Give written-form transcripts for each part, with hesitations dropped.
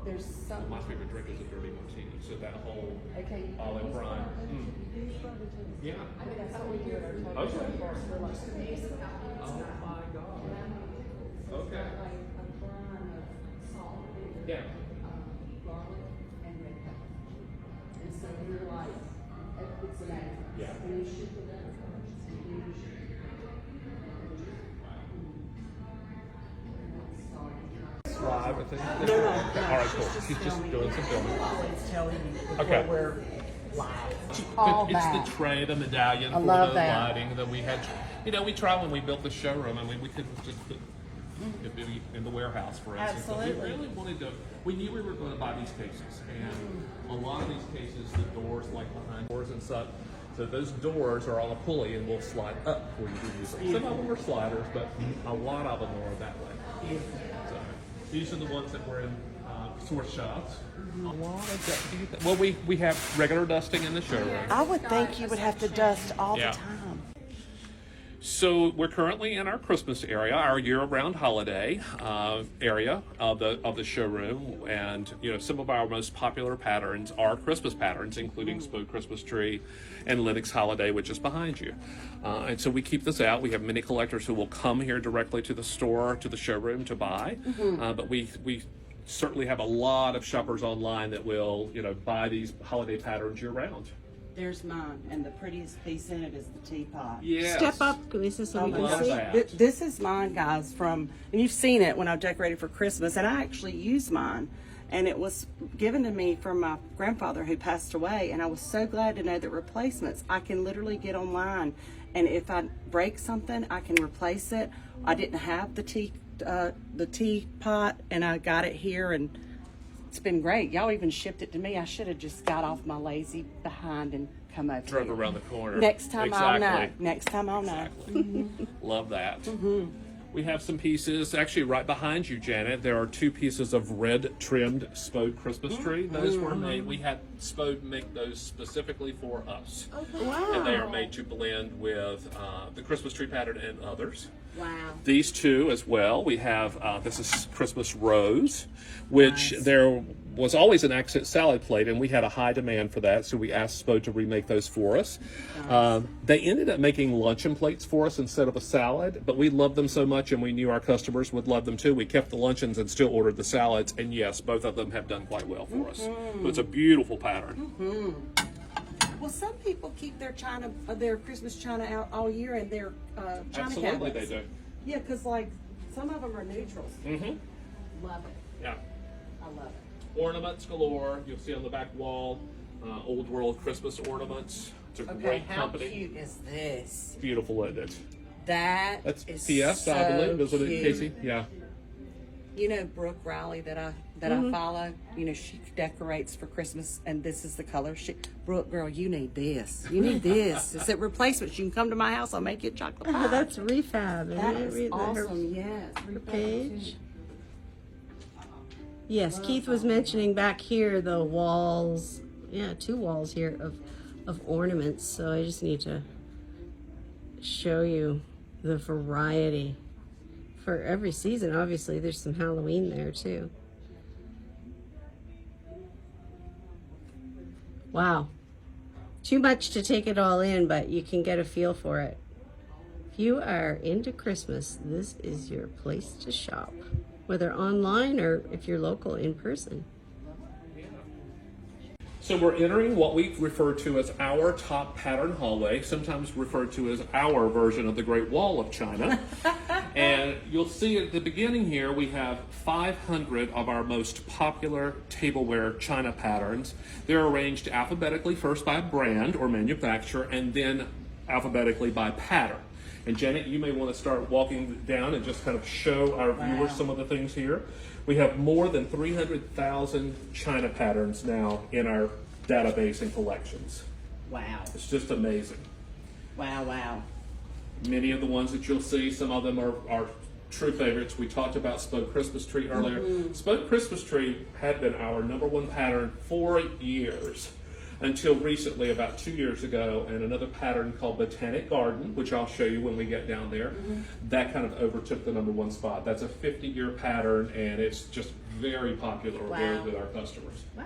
There's some. My favorite drink is a dirty martini. So that whole Okay. olive brine. Yeah. I mean, that's how we do it. Our Okay. total course. We're like, Oh my God. Okay. like a brine of salt, Yeah. garlic, and red pepper. And so we're like, it's amazing. Yeah. When you shoot it up first, and you shoot it Live, I think. No. All right, cool. She's just doing some filming. Always telling you before Okay. we're live. all It's that. the tray, the medallion I for love the that. lighting that we had. You know, we tried when we built the showroom. I mean, we couldn't just put it be in the warehouse, for instance. Absolutely. But we really wanted to. We knew we were going to buy these cases, and a lot of these cases, the doors, like behind doors and such. So those doors are on a pulley and will slide up for you to use them. Some of them are sliders, but a lot of them are that way. So these are the ones that were in source shots. Well, we have regular dusting in the showroom. I would think you would have to dust all Yeah. the time. So we're currently in our Christmas area, our year-round holiday area of the showroom, and you know some of our most popular patterns are Christmas patterns, including Spoke Christmas Tree and Linux Holiday, which is behind you. And so we keep this out. We have many collectors who will come here directly to the store, to the showroom to buy, but we certainly have a lot of shoppers online that will buy these holiday patterns year-round. There's mine, and the prettiest piece in it is the teapot. Yes. Step up, Lisa, so we can love see. that. This is mine, guys, and you've seen it when I decorated for Christmas, and I actually used mine. And it was given to me from my grandfather who passed away, and I was so glad to know that replacements, I can literally get online, and if I break something, I can replace it. I didn't have the teapot, and I got it here, and it's been great. Y'all even shipped it to me. I should have just got off my lazy behind and come over Drove here. around the corner. Next time I'll know. Exactly. Next time I'll know. Exactly. Love that. We have some pieces, actually right behind you, Janet, there are two pieces of red trimmed Spode Christmas tree. Those were made, we had Spode make those specifically for us. Wow. And they are made to blend with the Christmas tree pattern and others. Wow. These two as well. We have, this is Christmas Rose, which Nice. there was always an accent salad plate, and we had a high demand for that, so we asked Spode to remake those for us. They ended up making luncheon plates for us instead of a salad, but we loved them so much, and we knew our customers would love them too. We kept the luncheons and still ordered the salads, and yes, both of them have done quite well for us. So it's a beautiful pattern. Well, some people keep their china, their Christmas china out all year, and their china Absolutely, cabinets. they do. Yeah, because like some of them are neutrals. Love it. Yeah. I love it. Ornaments galore. You'll see on the back wall, old world Christmas ornaments. It's a Okay, great how company. cute is this? Beautiful, isn't it? That's That's is Fiesta, I believe, isn't it, cute. Casey? Yeah. You know Brooke Riley that I follow. You know she decorates for Christmas, and this is the color. Brooke, girl, you need this. You need this. It's at replacements. You can come to my house. I'll make you a chocolate pie. Oh, that's refab. That Let me is read awesome. Yes. her page. Yes, Keith was mentioning back here the walls. Yeah, 2 walls here of ornaments. So I just need to show you the variety for every season. Obviously, there's some Halloween there too. Wow. Too much to take it all in, but you can get a feel for it. If you are into Christmas, this is your place to shop, whether online or if you're local in person. So we're entering what we refer to as our top pattern hallway, sometimes referred to as our version of the Great Wall of China. And you'll see at the beginning here, we have 500 of our most popular tableware China patterns. They're arranged alphabetically, first by brand or manufacturer, and then alphabetically by pattern. And Janet, you may want to start walking down and just kind of show our viewers some of the things here. We have more than 300,000 China patterns now in our database and collections. Wow. It's just amazing. Wow. Wow. Many of the ones that you'll see, some of them are true favorites. We talked about Spoke Christmas Tree earlier. Spoke Christmas Tree had been our #1 pattern for years. until recently, about 2 years ago, and another pattern called Botanic Garden, which I'll show you when we get down there. That kind of overtook the #1 spot. That's a 50-year pattern, and it's just very popular with our customers. Wow.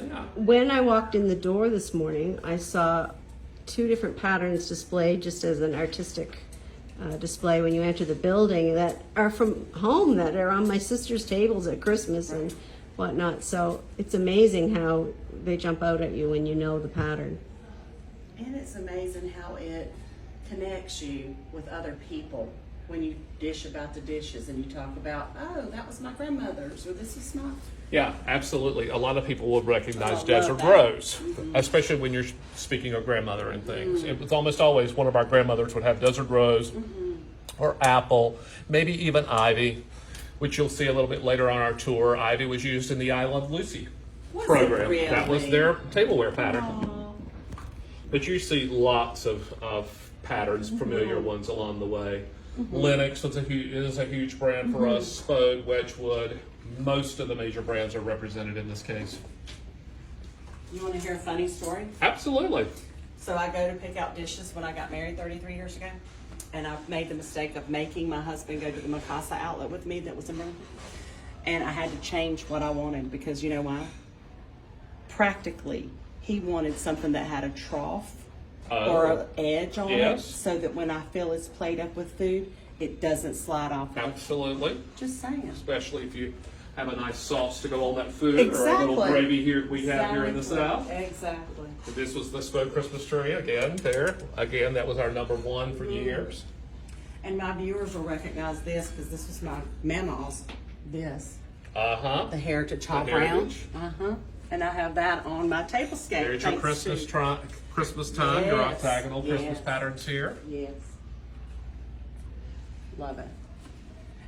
Yeah. When I walked in the door this morning, I saw 2 different patterns displayed just as an artistic display when you enter the building that are from home, that are on my sister's tables at Christmas and whatnot. So it's amazing how they jump out at you when you know the pattern. And it's amazing how it connects you with other people when you dish about the dishes and you talk about, oh, that was my grandmother's, or this is my. Yeah, absolutely. A lot of people will recognize Oh, Desert love that. Rose, especially when you're speaking of grandmother and things. It was almost always one of our grandmothers would have Desert Rose or apple, maybe even ivy, which you'll see a little bit later on our tour. Ivy was used in the I Love Lucy Was it program. really? That was their tableware pattern. Oh, But you see lots of patterns, familiar ones along the way. Lennox is a huge brand for us. Spode, Wedgwood, most of the major brands are represented in this case. you want to hear a funny story? Absolutely. So I go to pick out dishes when I got married 33 years ago, and I made the mistake of making my husband go to the Mikasa outlet with me that was in Birmingham, and I had to change what I wanted because you know why? Practically, he wanted something that had a trough or an edge on it, so that when I fill his plate up with food, it doesn't slide off. Absolutely. Just saying. Especially if you have a nice sauce to go on that food, Exactly. or a little gravy here we have here in the South. Exactly. This was the Spode Christmas tree again. There again, that was our #1 for years. And my viewers will recognize this because this was my mama's. This, the Heritage Hall The Brown. Heritage. And I have that on my table scape. There's your thanks Christmas to- Christmas time, your Yes. octagonal Christmas Yes. patterns here. Yes. Love it.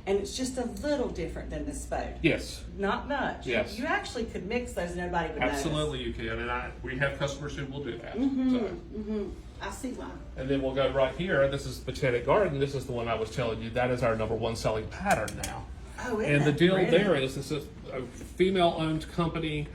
And it's just a little different than the Spode. Yes. Not much. Yes. You actually could mix those, nobody would Absolutely, you can, and we have customers who will do that. So. notice. I see why. And then we'll go right here. This is Botanic Garden. This is the one I was telling you. That is our #1 selling pattern now. Oh, isn't And the that deal pretty? there is this is a female-owned company.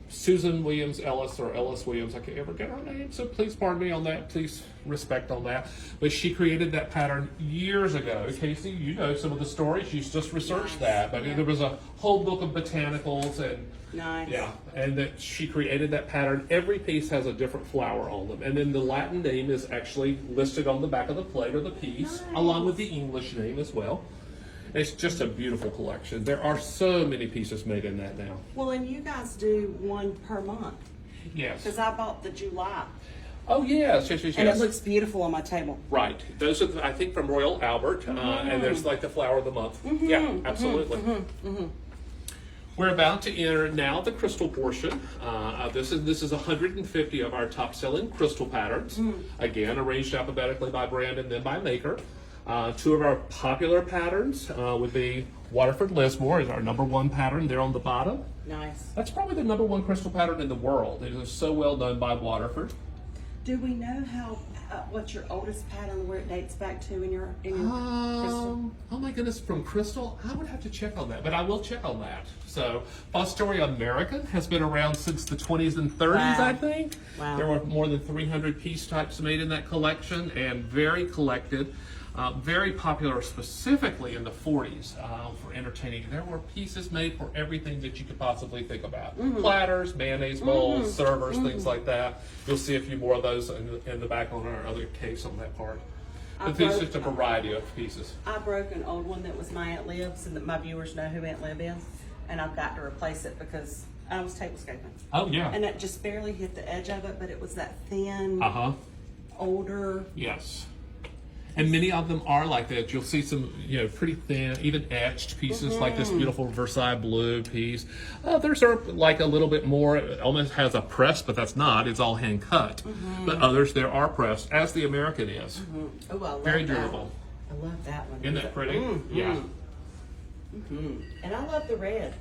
Susan Williams Ellis, or Ellis Williams, I can't ever get her name, so please pardon me on that, please respect on that. But she created that pattern years ago. Casey, you know some of the stories, she's just researched that, but there was a whole book of botanicals and Nice. yeah, and that she created that pattern. Every piece has a different flower on them, and then the Latin name is actually listed on the back of the plate or the piece, along with the English name as well. It's just a beautiful collection. There are so many pieces made in that now. Well, and you guys do one per month. Yes. Because I bought the July. Oh, yes. And it looks beautiful on my table. Right. Those are, I think, from Royal Albert, and there's like the flower of the month. Yeah, absolutely. We're about to enter now the crystal portion. This is 150 of our top-selling crystal patterns. Again, arranged alphabetically by brand and then by maker. 2 of our popular patterns would be Waterford Lismore is our #1 pattern there on the bottom. Nice. That's probably the #1 crystal pattern in the world. It is so well known by Waterford. Do we know how what's your oldest pattern, where it dates back to in your crystal? Oh my goodness, from crystal? I would have to check on that, but I will check on that. So, Fostoria American has been around since the 20s and 30s, Wow. I think. Wow. There were more than 300 piece types made in that collection and very collected. Very popular specifically in the 40s for entertaining. There were pieces made for everything that you could possibly think about. Platters, mayonnaise bowls, servers, things like that. You'll see a few more of those in the back on our other case on that part. But there's just a variety of pieces. I broke an old one that was my Aunt Lib's, and that my viewers know who Aunt Lib is, and I've got to replace it because I was tablescaping. Oh, yeah. And it just barely hit the edge of it, but it was that thin, older. Yes. And many of them are like that. You'll see some, pretty thin, even etched pieces like this beautiful Versailles blue piece. Others are like a little bit more, it almost has a press, but that's not. It's all hand cut. But others, there are pressed, as the American is. Oh, I love Very that durable. one. I love that one. Isn't that pretty? Yeah. And I love the red.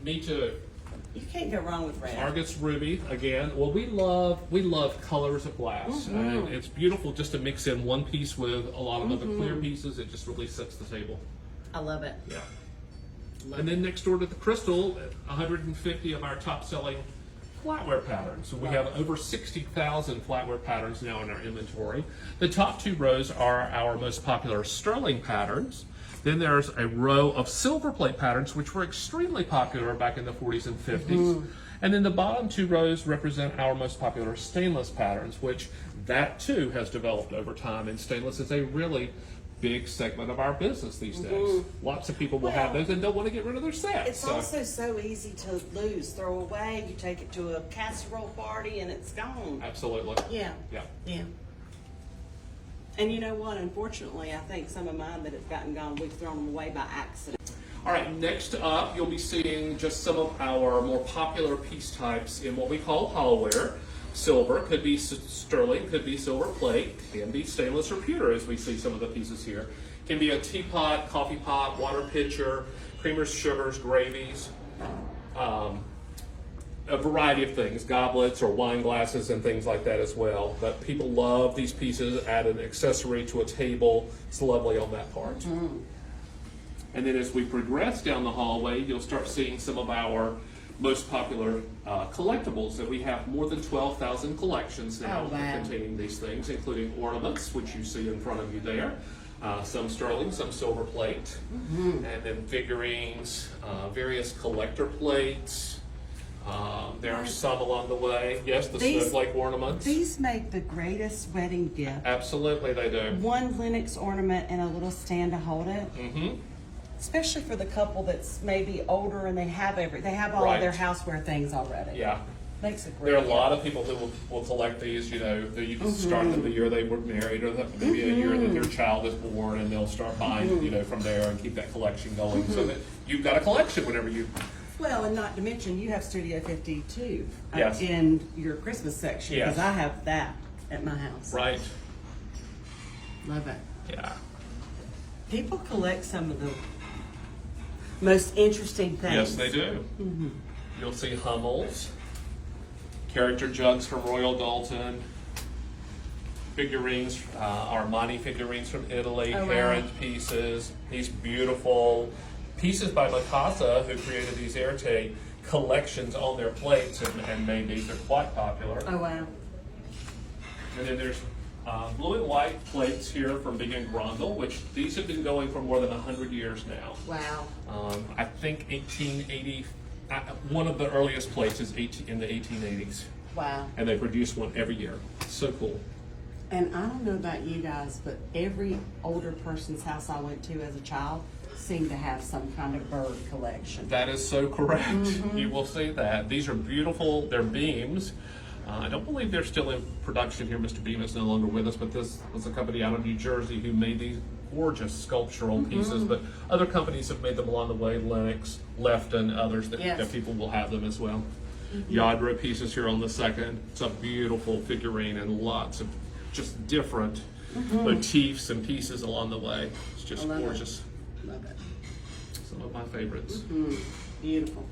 Me too. You can't go wrong with red. Argus Ruby again. Well, we love colors of glass, and it's beautiful just to mix in one piece with a lot of other clear pieces. It just really sets the table. I love it. Yeah. And then next door to the crystal, 150 of our top-selling flatware patterns. So we have over 60,000 flatware patterns now in our inventory. The top 2 rows are our most popular sterling patterns. Then there's a row of silver plate patterns, which were extremely popular back in the 40s and 50s. And then the bottom 2 rows represent our most popular stainless patterns, which that too has developed over time. And stainless is a really big segment of our business these days. Lots of people will have those and don't want to get rid of their sets. It's also so easy to lose, throw away. You take it to a casserole party and it's gone. Absolutely. Yeah. Yeah. Yeah. And you know what? Unfortunately, I think some of mine that have gotten gone, we've thrown them away by accident. All right, next up, you'll be seeing just some of our more popular piece types in what we call hallware. Silver, could be sterling, could be silver plate, can be stainless or pewter, as we see some of the pieces here. Can be a teapot, coffee pot, water pitcher, creamers, sugars, gravies, a variety of things, goblets or wine glasses and things like that as well. But people love these pieces, add an accessory to a table. It's lovely on that part. And then as we progress down the hallway, you'll start seeing some of our most popular collectibles. And we have more than 12,000 collections now containing these things, including ornaments, which you see in front of you there. Some sterling, some silver plate, and then figurines, various collector plates. There are some along the way. Yes, the snowflake ornaments. These make the greatest wedding gift. Absolutely, they do. One Linux ornament and a little stand to hold it. Especially for the couple that's maybe older and they have all of their houseware things already. Yeah. Makes it great. There are a lot of people who will collect these, you know, you can start them the year they were married or maybe a year that their child is born, and they'll start buying, you know, from there and keep that collection going so that you've got a collection whenever you... Well, and not to mention, you have Studio 52 Yes. in your Christmas section, because Yes. I have that at my house. Right. Love it. Yeah. People collect some of the most interesting things. Yes, they do. You'll see Hummels, character jugs from Royal Dalton, figurines, Armani figurines from Italy, Heron pieces, these beautiful pieces by Mikasa, who created these Erte collections on their plates and made these. They're quite popular. Oh, wow. And then there's blue and white plates here from Big and Grundle, which these have been going for more than 100 years now. Wow. I think 1880, one of the earliest plates is in the 1880s. Wow. And they produce one every year. So cool. And I don't know about you guys, but every older person's house I went to as a child seemed to have some kind of bird collection. That is so correct. You will see that. These are beautiful. They're beams. I don't believe they're still in production here. Mr. Beam is no longer with us, but this was a company out of New Jersey who made these gorgeous sculptural pieces, but other companies have made them along the way, Lennox, Lefton, others that people will have them as well. Yadra pieces here on the second. It's a beautiful figurine and lots of just different motifs and pieces along the way. It's just gorgeous. Love it. Some of my favorites. Beautiful.